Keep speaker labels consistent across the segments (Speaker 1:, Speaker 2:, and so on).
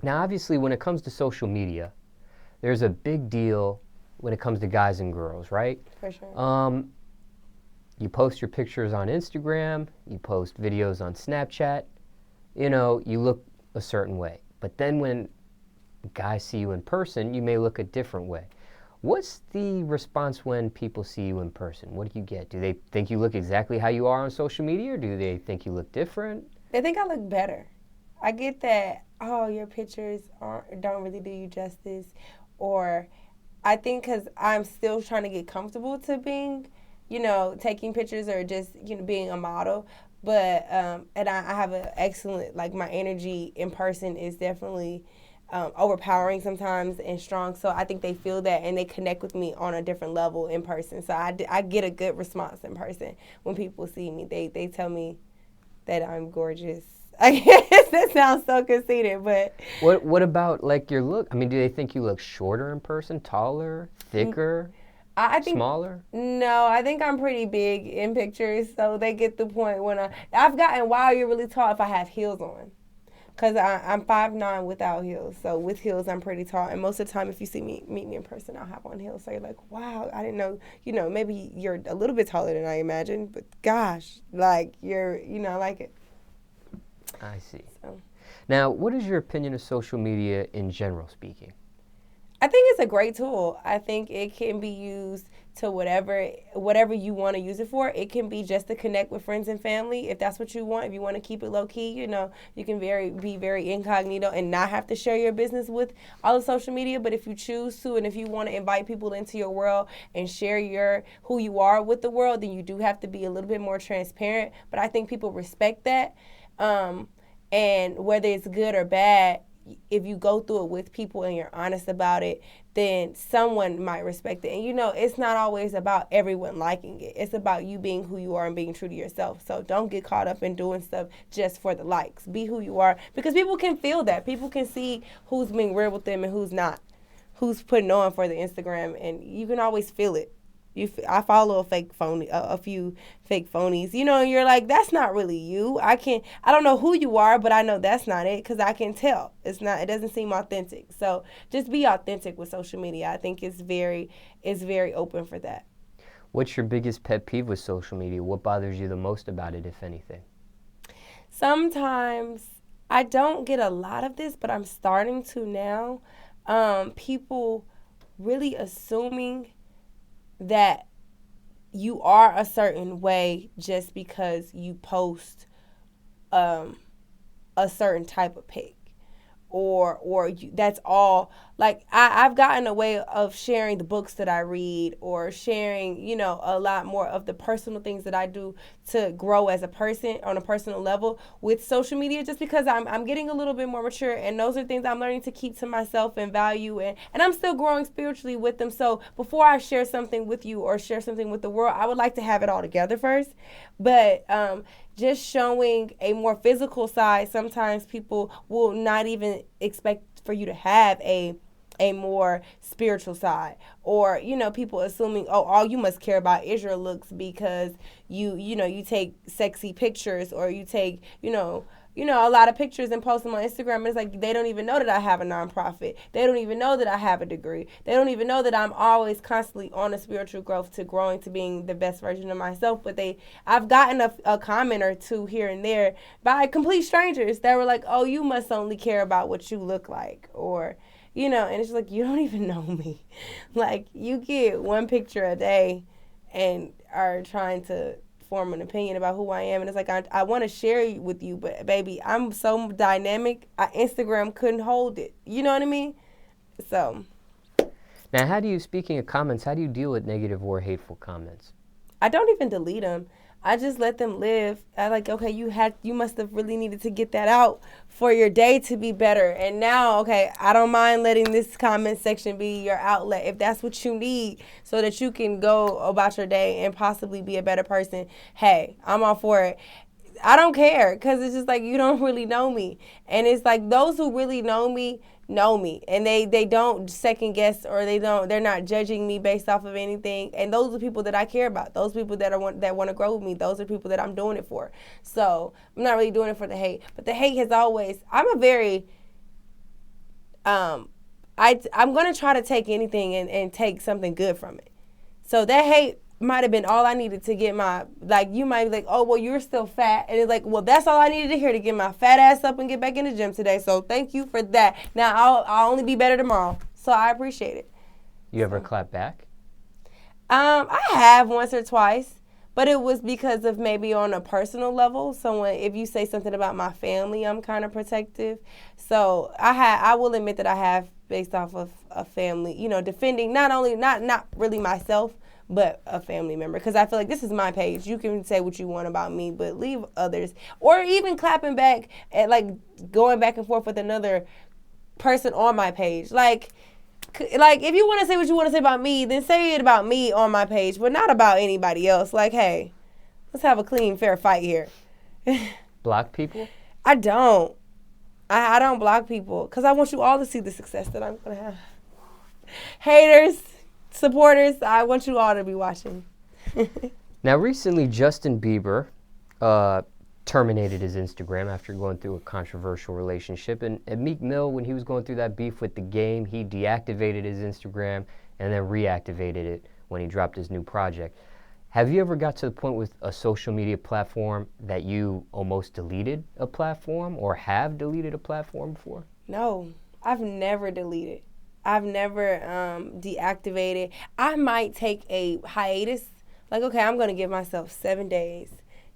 Speaker 1: Now, obviously, when it comes to social media, there's a big deal when it comes to guys and girls, right?
Speaker 2: For sure.
Speaker 1: You post your pictures on Instagram, you post videos on Snapchat, you know, you look a certain way. But then when guys see you in person, you may look a different way. What's the response when people see you in person? What do you get? Do they think you look exactly how you are on social media, or do they think you look different?
Speaker 2: They think I look better. I get that, oh, your pictures don't really do you justice. Or I think because I'm still trying to get comfortable to being, taking pictures or just, being a model. But, and I have an excellent, like my energy in person is definitely overpowering sometimes and strong. So I think they feel that and they connect with me on a different level in person. So I get a good response in person when people see me. They tell me that I'm gorgeous. I guess that sounds so conceited, but
Speaker 1: what about like your look? I mean, do they think you look shorter in person, taller, thicker,
Speaker 2: I think
Speaker 1: smaller?
Speaker 2: no. I think I'm pretty big in pictures, so they get the point when I've gotten wow, you're really tall if I have heels on. Cause I'm 5'9" without heels, so with heels I'm pretty tall. And most of the time, if you see me meet me in person, I'll have on heels. So you're like, wow, I didn't know. Maybe you're a little bit taller than I imagined, but gosh, like you're, I like it.
Speaker 1: I see.
Speaker 2: So.
Speaker 1: Now, what is your opinion of social media in general speaking?
Speaker 2: I think it's a great tool. I think it can be used to whatever you want to use it for. It can be just to connect with friends and family if that's what you want. If you want to keep it low key, you can be very incognito and not have to share your business with all of social media. But if you choose to, and if you want to invite people into your world and share who you are with the world, then you do have to be a little bit more transparent. But I think people respect that. And whether it's good or bad, if you go through it with people and you're honest about it, then someone might respect it. And it's not always about everyone liking it. It's about you being who you are and being true to yourself. So don't get caught up in doing stuff just for the likes. Be who you are, because people can feel that. People can see who's being real with them and who's not, who's putting on for the Instagram, and you can always feel it. I follow a few fake phonies, and you're like, that's not really you. I don't know who you are, but I know that's not it because I can tell. It doesn't seem authentic. So just be authentic with social media. I think it's very open for that.
Speaker 1: What's your biggest pet peeve with social media? What bothers you the most about it, if anything?
Speaker 2: Sometimes I don't get a lot of this, but I'm starting to now. People really assuming that you are a certain way just because you post a certain type of pic, or that's all. Like I've gotten a way of sharing the books that I read, or sharing a lot more of the personal things that I do to grow as a person on a personal level with social media, just because I'm getting a little bit more mature, and those are things I'm learning to keep to myself and value, and I'm still growing spiritually with them. So before I share something with you or share something with the world, I would like to have it all together first. But just showing a more physical side, sometimes people will not even expect for you to have a more spiritual side, or people assuming, oh, all you must care about is your looks because you take sexy pictures, or you take a lot of pictures and post them on Instagram, and it's like they don't even know that I have a nonprofit. They don't even know that I have a degree. They don't even know that I'm always constantly on a spiritual growth to growing to being the best version of myself. But I've gotten a comment or two here and there by complete strangers that were like, oh, you must only care about what you look like, or and it's like, you don't even know me. Like, you get one picture a day and are trying to form an opinion about who I am. And it's like, I want to share with you, but baby, I'm so dynamic, Instagram couldn't hold it. You know what I mean? So.
Speaker 1: Now, speaking of comments, how do you deal with negative or hateful comments?
Speaker 2: I don't even delete them. I just let them live. I like, okay, you must have really needed to get that out for your day to be better. And now, okay, I don't mind letting this comment section be your outlet if that's what you need, so that you can go about your day and possibly be a better person. Hey, I'm all for it. I don't care, because it's just like, you don't really know me. And it's like, those who really know me, and they don't second guess, or they're not judging me based off of anything. And those are people that I care about. Those people that want to grow with me. Those are people that I'm doing it for. So I'm not really doing it for the hate. But the hate has always, I'm going to try to take anything and take something good from it. So that hate might have been all I needed to get my, like, you might be like, oh, well, you're still fat. And it's like, well, that's all I needed to hear to get my fat ass up and get back in the gym today. So thank you for that. Now I'll only be better tomorrow. So I appreciate it.
Speaker 1: You ever clap back?
Speaker 2: I have once or twice, but it was because of maybe on a personal level. If you say something about my family, I'm kind of protective. So I will admit that I have, based off of a family, defending not really myself, but a family member. Because I feel like this is my page. You can say what you want about me, but leave others. Or even clapping back at, like, going back and forth with another person on my page. Like if you want to say what you want to say about me, then say it about me on my page, but not about anybody else. Like, hey, let's have a clean, fair fight here.
Speaker 1: Block people?
Speaker 2: I don't. I don't block people because I want you all to see the success that I'm going to have. Haters, supporters, I want you all to be watching.
Speaker 1: Now, recently, Justin Bieber terminated his Instagram after going through a controversial relationship. And Meek Mill, when he was going through that beef with the game, he deactivated his Instagram and then reactivated it when he dropped his new project. Have you ever got to the point with a social media platform that you almost deleted a platform or have deleted a platform before?
Speaker 2: No, I've never deleted. I've never deactivated. I might take a hiatus. Like, okay, I'm going to give myself 7 days.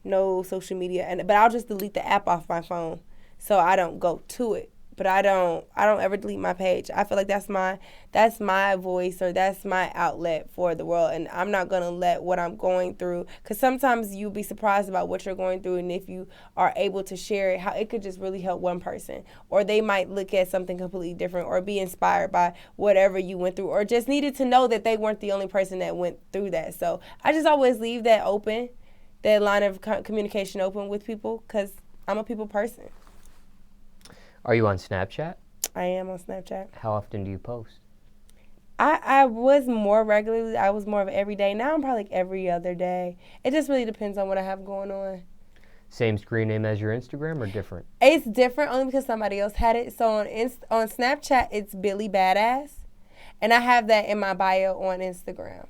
Speaker 2: No social media, but I'll just delete the app off my phone so I don't go to it. But I don't ever delete my page. I feel like that's my voice, or that's my outlet for the world, and I'm not gonna let what I'm going through, because sometimes you'll be surprised about what you're going through, and if you are able to share it, how it could just really help one person, or they might look at something completely different, or be inspired by whatever you went through, or just needed to know that they weren't the only person that went through that. So I just always leave that open, that line of communication open with people, because I'm a people person.
Speaker 1: Are you on Snapchat?
Speaker 2: I am on Snapchat.
Speaker 1: How often do you post?
Speaker 2: I was more regularly. I was more of every day. Now I'm probably like every other day. It just really depends on what I have going on.
Speaker 1: Same screen name as your Instagram or different?
Speaker 2: It's different only because somebody else had it. So on Snapchat, it's Billy Badass. And I have that in my bio on Instagram.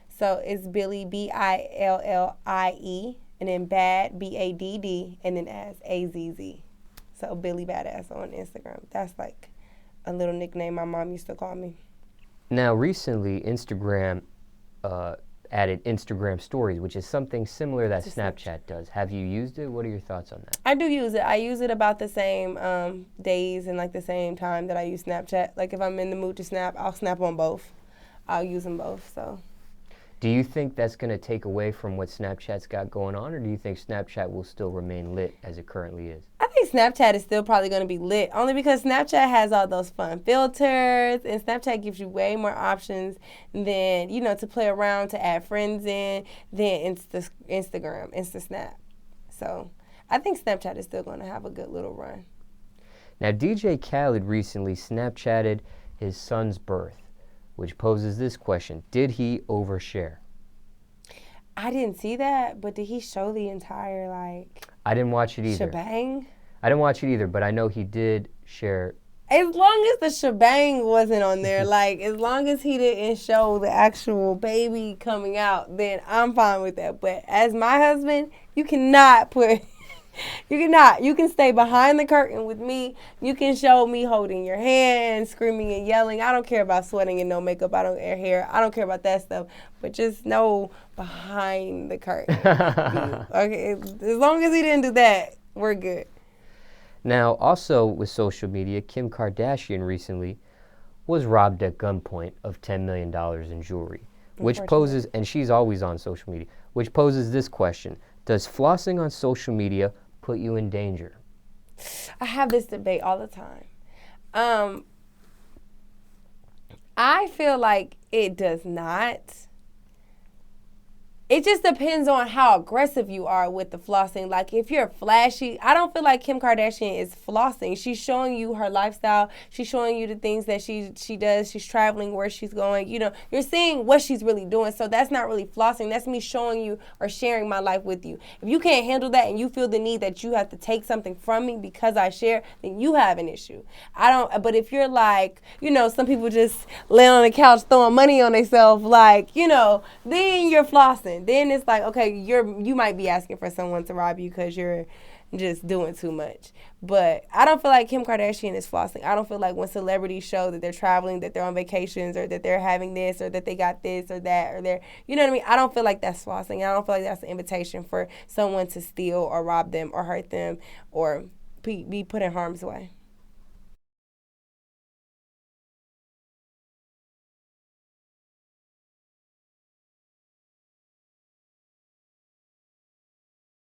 Speaker 2: So it's Billy, Billie, and then Bad, Badd, and then as AZZ. So Billy Badass on Instagram. That's like a little nickname my mom used to call me.
Speaker 1: Now, recently, Instagram added Instagram Stories, which is something similar that Snapchat does. Have you used it? What are your thoughts on that?
Speaker 2: I do use it. I use it about the same days and like the same time that I use Snapchat. Like if I'm in the mood to snap, I'll snap on both. I'll use them both. So.
Speaker 1: Do you think that's going to take away from what Snapchat's got going on, or do you think Snapchat will still remain lit as it currently is?
Speaker 2: I think Snapchat is still probably going to be lit, only because Snapchat has all those fun filters, and Snapchat gives you way more options than, to play around, to add friends in, than Instagram, Snap. So I think Snapchat is still going to have a good little run.
Speaker 1: Now, DJ Khaled recently Snapchatted his son's birth, which poses this question: did he overshare?
Speaker 2: I didn't see that, but did he show the entire,
Speaker 1: I didn't watch it either.
Speaker 2: Shebang?
Speaker 1: I didn't watch it either, but I know he did share.
Speaker 2: As long as the shebang wasn't on there, as long as he didn't show the actual baby coming out, then I'm fine with that. But as my husband, you cannot put... You cannot. You can stay behind the curtain with me. You can show me holding your hand, screaming and yelling. I don't care about sweating and no makeup. I don't hair. I don't care about that stuff. But just know behind the curtain. Okay. As long as he didn't do that, we're good.
Speaker 1: Now, also with social media, Kim Kardashian recently was robbed at gunpoint of $10 million in jewelry, which poses, and she's always on social media, which poses this question: does flossing on social media put you in danger?
Speaker 2: I have this debate all the time. I feel like it does not. it just depends on how aggressive you are with the flossing. Like, if you're flashy, I don't feel like Kim Kardashian is flossing. She's showing you her lifestyle. She's showing you the things that she does. She's traveling, where she's going. You know, you're seeing what she's really doing. So that's not really flossing. That's me showing you or sharing my life with you. If you can't handle that and you feel the need that you have to take something from me because I share, then you have an issue. But if you're like, you know, some people just lay on the couch throwing money on themselves, like, you know, then you're flossing. Then it's like, okay, you might be asking for someone to rob you because you're just doing too much. But I don't feel like Kim Kardashian is flossing. I don't feel like when celebrities show that they're traveling, that they're on vacations, or that they're having this, or that they got this or that, or they're, you know what I mean? I don't feel like that's flossing. I don't feel like that's an invitation for someone to steal or rob them or hurt them or be put in harm's way.